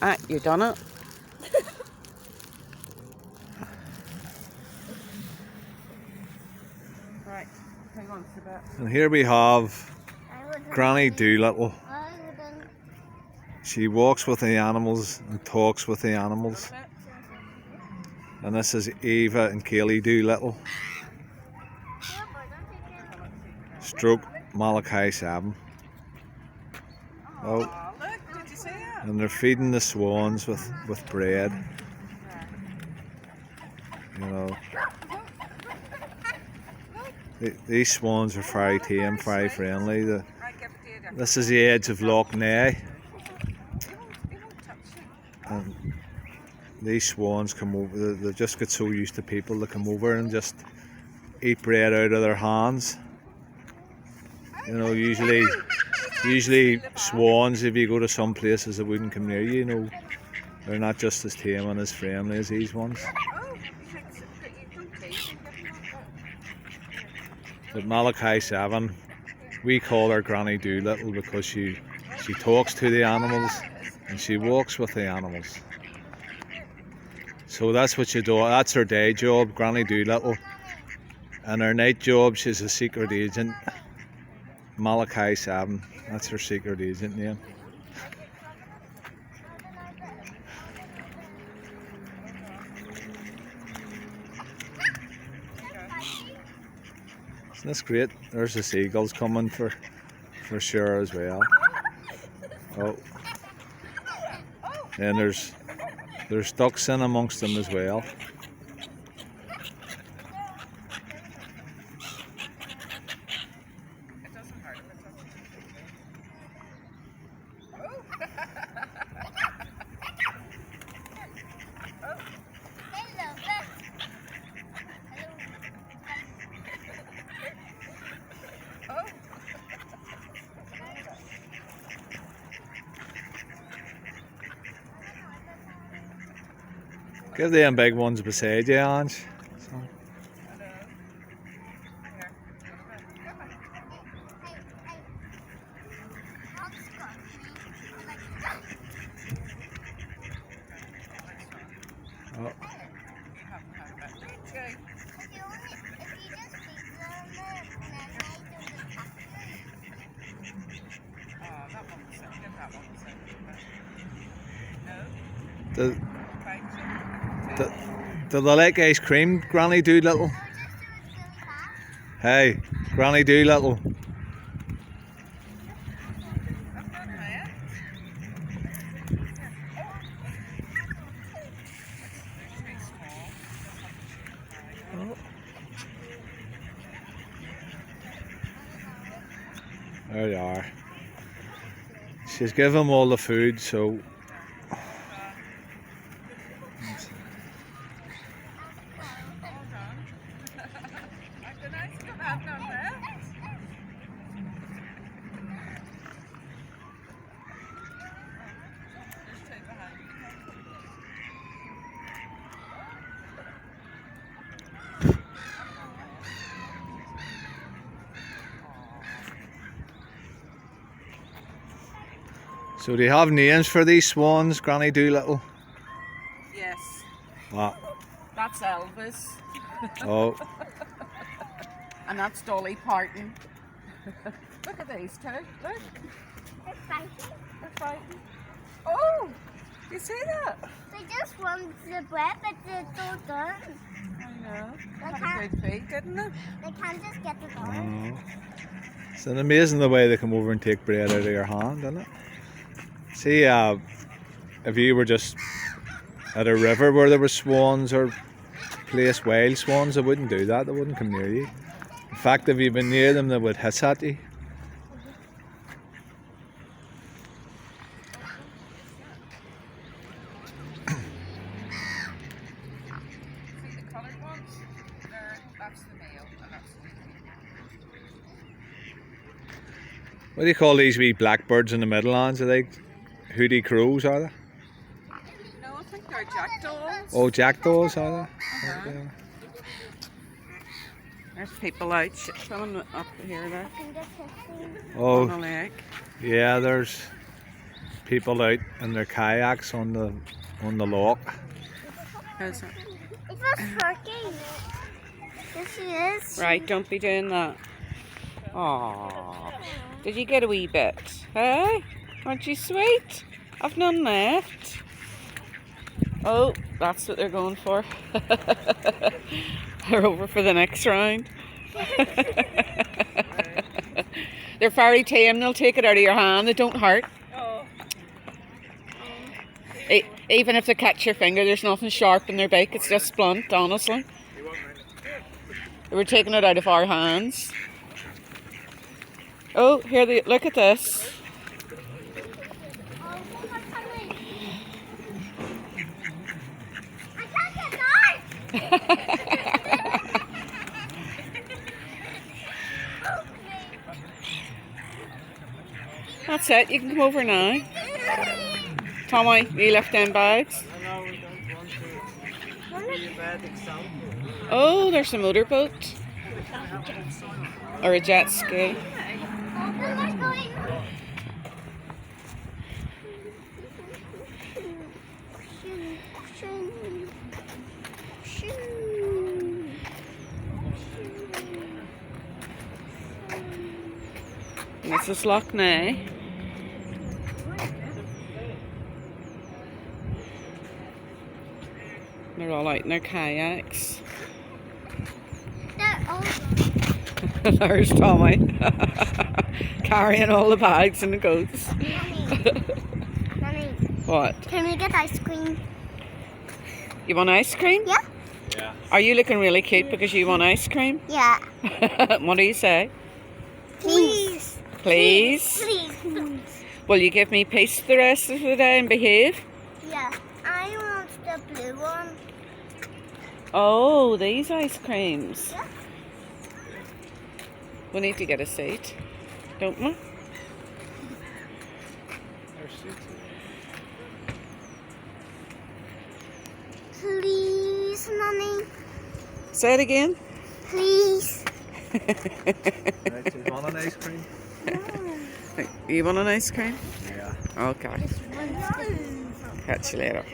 Ah, you done it. Right, hang on for that. And here we have Granny Doolittle. She walks with the animals and talks with the animals. And this is Eva and Kaylee Doolittle. Stroke Malachi 7. Oh, Look, did you see it? and they're feeding the swans with bread. You know, these swans are very tame, very friendly. This is the edge of Loch Ness. And these swans come over, they just get so used to people, they come over and just eat bread out of their hands. You know, usually swans, if you go to some places that wouldn't come near you, you know, they're not just as tame and as friendly as these ones. But Malachi 7, we call her Granny Doolittle because she talks to the animals and she walks with the animals. So that's what she does. That's her day job, Granny Doolittle. And her night job, she's a secret agent. Malachi 7, that's her secret agent name. Isn't this great? There's the seagulls coming for sure as well. Oh, and there's ducks in amongst them as well. Give them big ones beside you, Ange. Oh. Do they like ice cream, Granny Doolittle? Hey, Granny Doolittle. Oh. There they are. She's given them all the food, so do you have names for these swans, Granny Doolittle? Yes. What? That's Elvis. Oh. And that's Dolly Parton. Look at these two. Look. They're fighting. They're fighting. Oh! You see that? They just want the bread, but they're so done. I know. They Had a can't, good feed, didn't it? they can't just get the done. It's an amazing the way they come over and take bread out of your hand, isn't it? See, if you were just at a river where there were swans or place wild swans, they wouldn't do that. They wouldn't come near you. In fact, if you've been near them, they would hiss at you. See the coloured ones? That's the male and that's the female. What do you call these wee blackbirds in the Midlands? Are they hoodie crows, are they? No, I think they're jackdaws. Oh, jackdaws, are they? Uh-huh. Okay. There's people out. Someone up here there. I can just hit them. Oh, On a lake. yeah, there's people out in their kayaks on the loch. Is it? It was working. Yes, she is. Right, don't be doing that. Aww. Did you get a wee bit? Hey? Aren't you sweet? I've none left. Oh, that's what they're going for. They're over for the next round. They're very tame. They'll take it out of your hand. They don't hurt. Even if they catch your finger, there's nothing sharp in their beak. It's just blunt, honestly. They were taking it out of our hands. Oh, here they look at this. I can't get out. That's it. You can come over now. Tommy, you left them bags. Oh, there's a motorboat. Or a jet ski. This is Loch Ness. They're all out in their kayaks. They're all There's Tommy carrying all the bags and the goats. Mommy, What? can we get ice cream? You want ice cream? Yeah? Yeah. Are you looking really cute because you want ice cream? Yeah. What do you say? Please. Please? Please. Will you give me peace the rest of the day and behave? Yeah. I want the blue one. Oh, these ice creams. Yeah. We need to get a seat, don't we? Please, Mommy. Say it again. Please. Right, so you want an ice cream? You want an ice cream? Yeah. Okay. Just one. Catch you later.